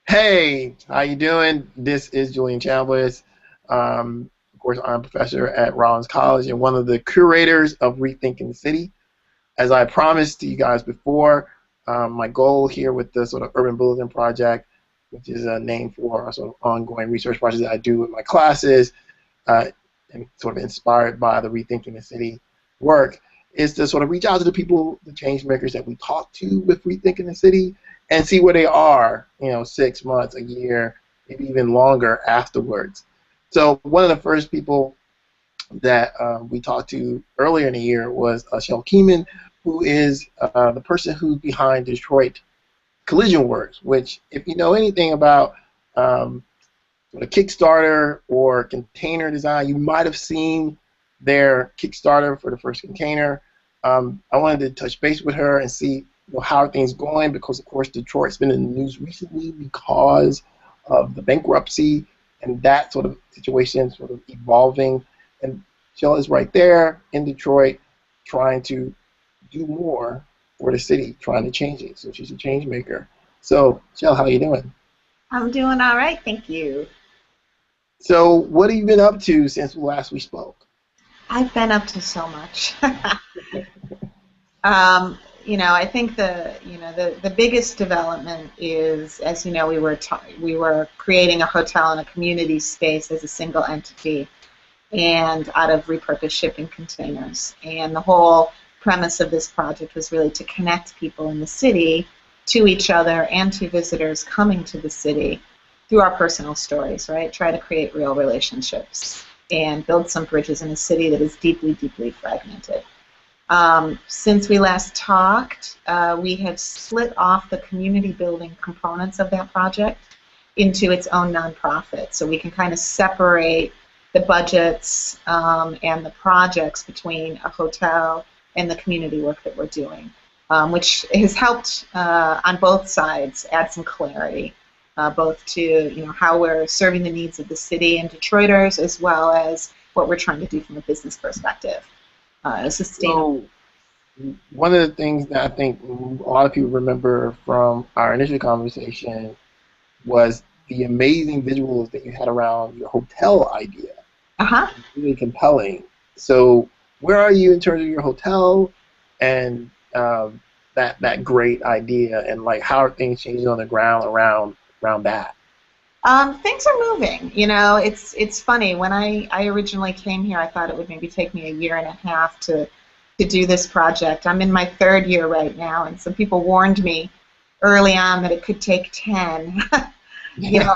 Hey, how you doing? This is Julian Chambliss. Of course, I'm a professor at Rollins College and one of the curators of Rethinking the City. As I promised to you guys before, my goal here with the sort of Urban Bulletin project, which is a name for a sort of ongoing research project that I do with my classes, uh, and sort of inspired by the Rethinking the City work, is to sort of reach out to the people, the change makers that we talk to with Rethinking the City, and see where they are, 6 months, a year, maybe even longer afterwards. So one of the first people that we talked to earlier in the year was Shel Kimen, who is the person who's behind Detroit Collision Works, which, if you know anything about a Kickstarter or container design, you might have seen their Kickstarter for the first container. I wanted to touch base with her and see how are things going, because of course Detroit's been in the news recently because of the bankruptcy and that sort of situation sort of evolving. And Shell is right there in Detroit trying to do more for the city, trying to change it. So she's a change maker. So Shell, how are you doing? I'm doing all right, thank you. So what have you been up to since last we spoke? I've been up to so much. I think the biggest development is, as you know, we were creating a hotel in a community space as a single entity, and out of repurposed shipping containers. And the whole premise of this project was really to connect people in the city to each other and to visitors coming to the city through our personal stories, right? Try to create real relationships and build some bridges in a city that is deeply, deeply fragmented. Since we last talked, we have split off the community building components of that project into its own nonprofit, so we can kind of separate the budgets and the projects between a hotel and the community work that we're doing, which has helped on both sides add some clarity, both to how we're serving the needs of the city and Detroiters, as well as what we're trying to do from a business perspective. Sustainable. So one of the things that I think a lot of people remember from our initial conversation was the amazing visuals that you had around your hotel idea. Uh-huh. Really compelling. So where are you in terms of your hotel and that great idea, and like how are things changing on the ground around that? Things are moving. It's funny. When I originally came here, I thought it would maybe take me a year and a half to do this project. I'm in my third year right now, and some people warned me early on that it could take 10. you know,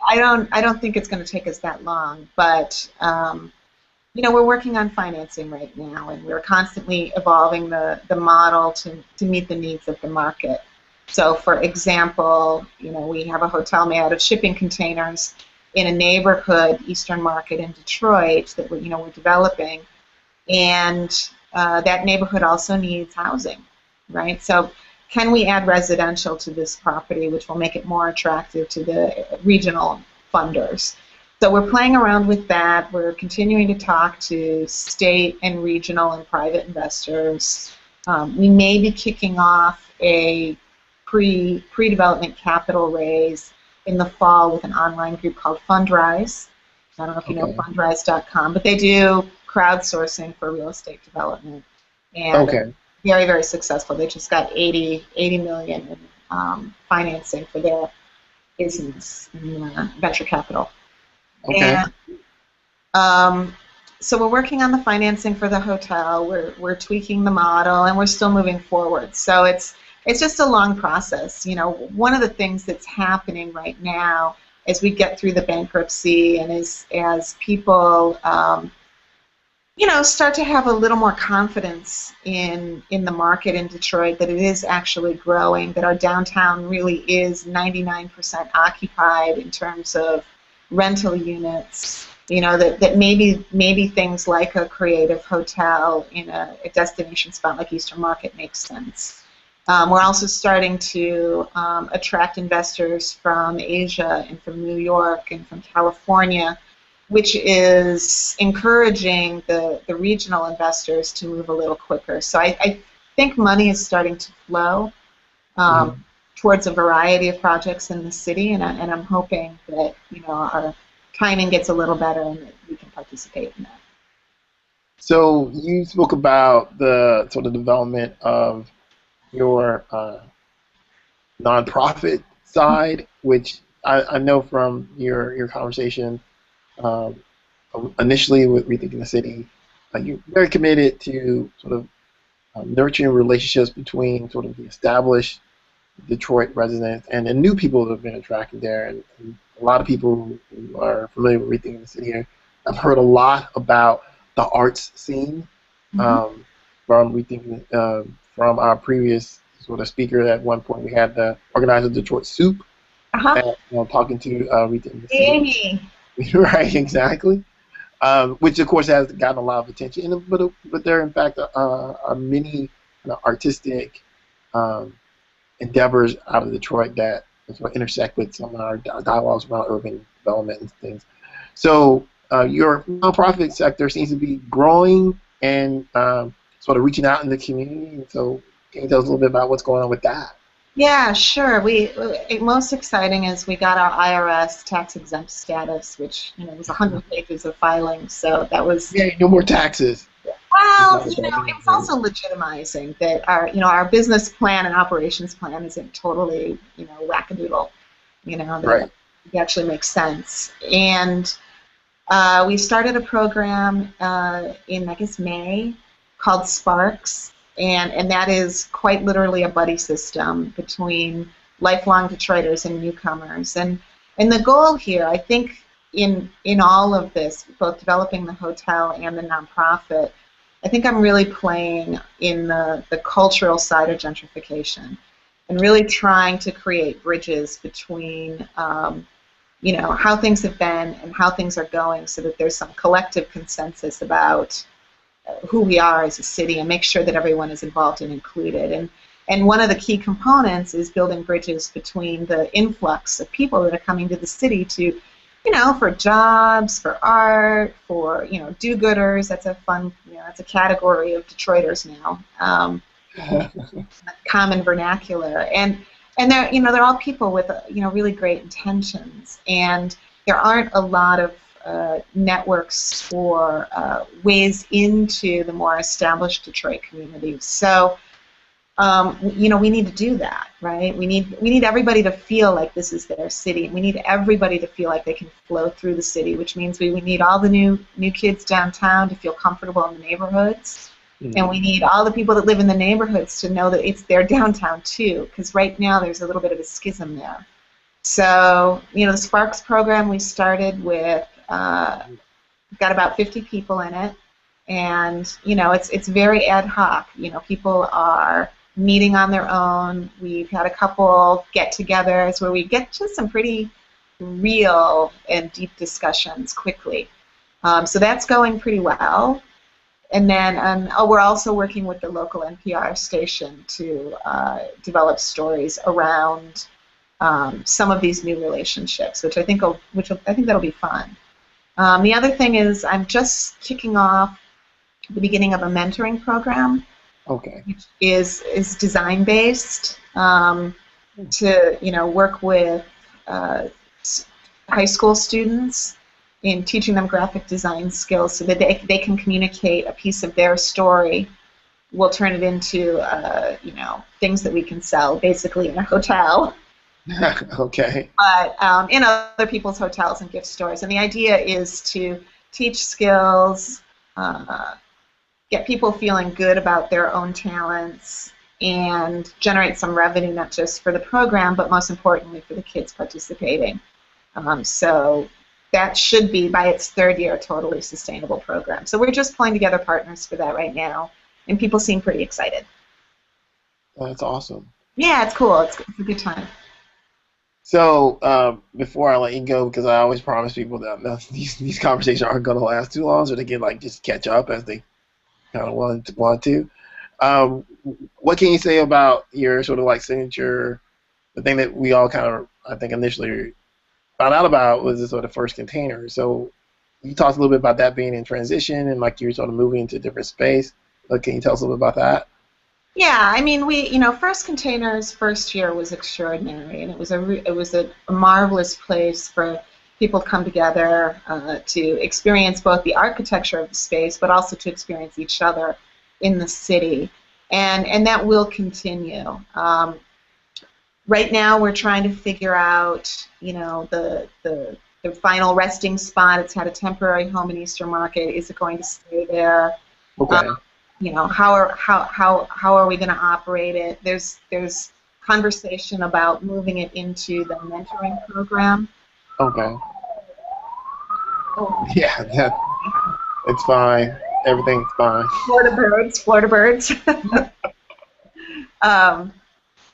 I don't think it's going to take us that long, but we're working on financing right now, and we're constantly evolving the model to meet the needs of the market. So, for example, we have a hotel made out of shipping containers in a neighborhood, Eastern Market in Detroit, that we're developing, and that neighborhood also needs housing, right? So, can we add residential to this property, which will make it more attractive to the regional funders? So we're playing around with that. We're continuing to talk to state and regional and private investors. We may be kicking off a pre-development capital raise in the fall with an online group called Fundrise. I don't know if you know Okay. fundrise.com, but they do crowdsourcing for real estate development, and Okay. very, very successful. They just got 80 million in financing for their business in venture capital. Okay. And so we're working on the financing for the hotel. We're tweaking the model, and we're still moving forward. So it's just a long process. One of the things that's happening right now as we get through the bankruptcy, and as people start to have a little more confidence in the market in Detroit, that it is actually growing, that our downtown really is 99% occupied in terms of rental units. That maybe things like a creative hotel in a destination spot like Eastern Market makes sense. We're also starting to attract investors from Asia and from New York and from California, which is encouraging the regional investors to move a little quicker. So I think money is starting to flow. Um, Mhm. towards a variety of projects in the city, and I'm hoping that our timing gets a little better and that we can participate in that. So you spoke about the sort of development of your nonprofit side, which I know from your conversation um, initially with Rethinking the City, you're very committed to sort of nurturing relationships between sort of the established Detroit residents and the new people that have been attracted there. And a lot of people who are familiar with Rethinking the City here have heard a lot about the arts scene Mm-hmm. um, from Rethinking, from our previous sort of speaker. At one point, we had the organizer of Detroit Soup Uh-huh. and, talking to Rethinking the City. Amy. Right, exactly. Which of course has gotten a lot of attention. But there, in fact, are many artistic um, endeavors out of Detroit that sort of intersect with some of our dialogues around urban development and things. So your nonprofit sector seems to be growing and sort of reaching out in the community. And so can you tell us a little bit about what's going on with that? Yeah, sure. Most exciting is we got our IRS tax exempt status, which was 100 pages of filing. So that was Yay, no more taxes. well, it was also legitimizing that our business plan and operations plan isn't totally wackadoodle. That Right. it actually makes sense. And we started a program in, I guess, May called Sparks, and that is quite literally a buddy system between lifelong Detroiters and newcomers. And the goal here, I think, in all of this, both developing the hotel and the nonprofit, I think I'm really playing in the cultural side of gentrification and really trying to create bridges between how things have been and how things are going so that there's some collective consensus about who we are as a city and make sure that everyone is involved and included. And one of the key components is building bridges between the influx of people that are coming to the city to, for jobs, for art, for, do-gooders. That's a fun, that's a category of Detroiters now. Common vernacular, and they're all people with really great intentions, and there aren't a lot of networks or ways into the more established Detroit communities. So we need to do that, right? We need everybody to feel like this is their city, and we need everybody to feel like they can flow through the city, which means we need all the new kids downtown to feel comfortable in the neighborhoods. And we need all the people that live in the neighborhoods to know that it's their downtown too, because right now there's a little bit of a schism there. So, the Sparks program we started with got about 50 people in it, and it's very ad hoc. People are meeting on their own. We've had a couple get-togethers where we get to some pretty real and deep discussions quickly. So that's going pretty well. And then we're also working with the local NPR station to develop stories around some of these new relationships, which I think that'll be fun. The other thing is I'm just kicking off the beginning of a mentoring program, Okay. which is design based to work with high school students in teaching them graphic design skills so that they can communicate a piece of their story. We'll turn it into things that we can sell basically in a hotel, Okay. but in other people's hotels and gift stores. And the idea is to teach skills, get people feeling good about their own talents, and generate some revenue not just for the program but most importantly for the kids participating. So that should be, by its third year, a totally sustainable program. So we're just pulling together partners for that right now, and people seem pretty excited. That's awesome. Yeah, it's cool. It's a good time. So before I let you go, because I always promise people that these conversations aren't going to last too long, so they can just catch up as they kind of want to. Um, what can you say about your sort of signature, the thing that we all kind of I think initially found out about was the sort of first container. So you talked a little bit about that being in transition and you're sort of moving into a different space. Can you tell us a little bit about that? Yeah, I mean, First Container's first year was extraordinary, and it was a marvelous place for people to come together to experience both the architecture of the space, but also to experience each other in the city, and that will continue. Right now, we're trying to figure out, the final resting spot. It's had a temporary home in Eastern Market. Is it going to stay there? Um, Okay. how are we going to operate it? There's conversation about moving it into the mentoring program. Okay. Oh, Yeah, it's fine. Everything's fine. Florida birds, Florida birds. um,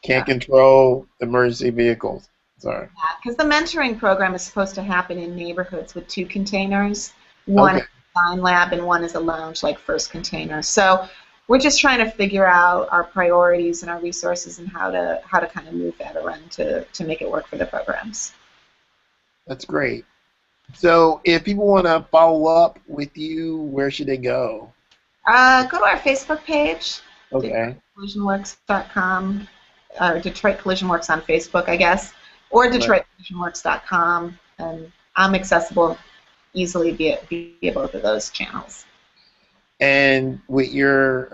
Can't control emergency vehicles. Sorry. because the mentoring program is supposed to happen in neighborhoods with two containers. One is Okay. a design lab and one is a lounge like First Container. So we're just trying to figure out our priorities and our resources and how to kind of move that around to make it work for the programs. That's great. So if people want to follow up with you, where should they go? Go to our Facebook page, Okay. DetroitCollisionWorks.com, or Detroit Collision Works on Facebook, I guess, or Right. DetroitCollisionWorks.com, and I'm accessible easily via both of those channels. And with your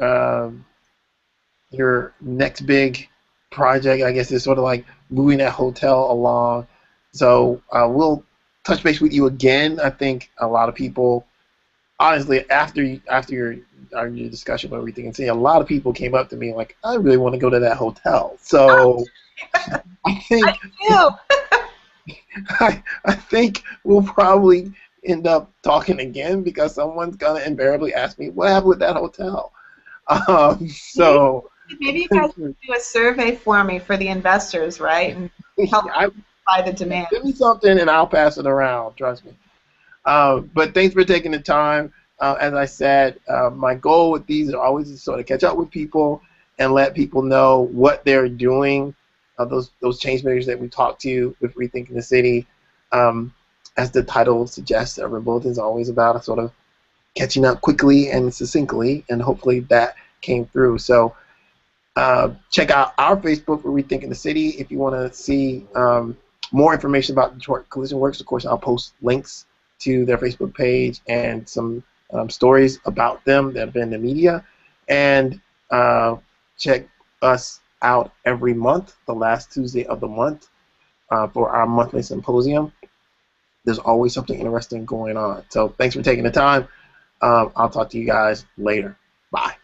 next big project, I guess, is sort of like moving that hotel along. So we'll touch base with you again. I think a lot of people, honestly, after your discussion about everything and seeing, a lot of people came up to me like, I really want to go to that hotel. So I I think do. I think we'll probably end up talking again because someone's gonna invariably ask me what happened with that hotel. Maybe, So maybe you guys can do a survey for me for the investors, right, and help I by the demand. give me something and I'll pass it around. Trust me. But thanks for taking the time. As I said, my goal with these is always to sort of catch up with people and let people know what they're doing. Those change makers that we talked to with Rethinking the City, um, as the title suggests, our bulletin is always about sort of catching up quickly and succinctly, and hopefully that came through. So check out our Facebook for Rethinking the City if you want to see more information about Detroit Collision Works. Of course, I'll post links to their Facebook page and some stories about them that have been in the media. And check us out every month, the last Tuesday of the month, for our monthly symposium. There's always something interesting going on. So thanks for taking the time. I'll talk to you guys later. Bye.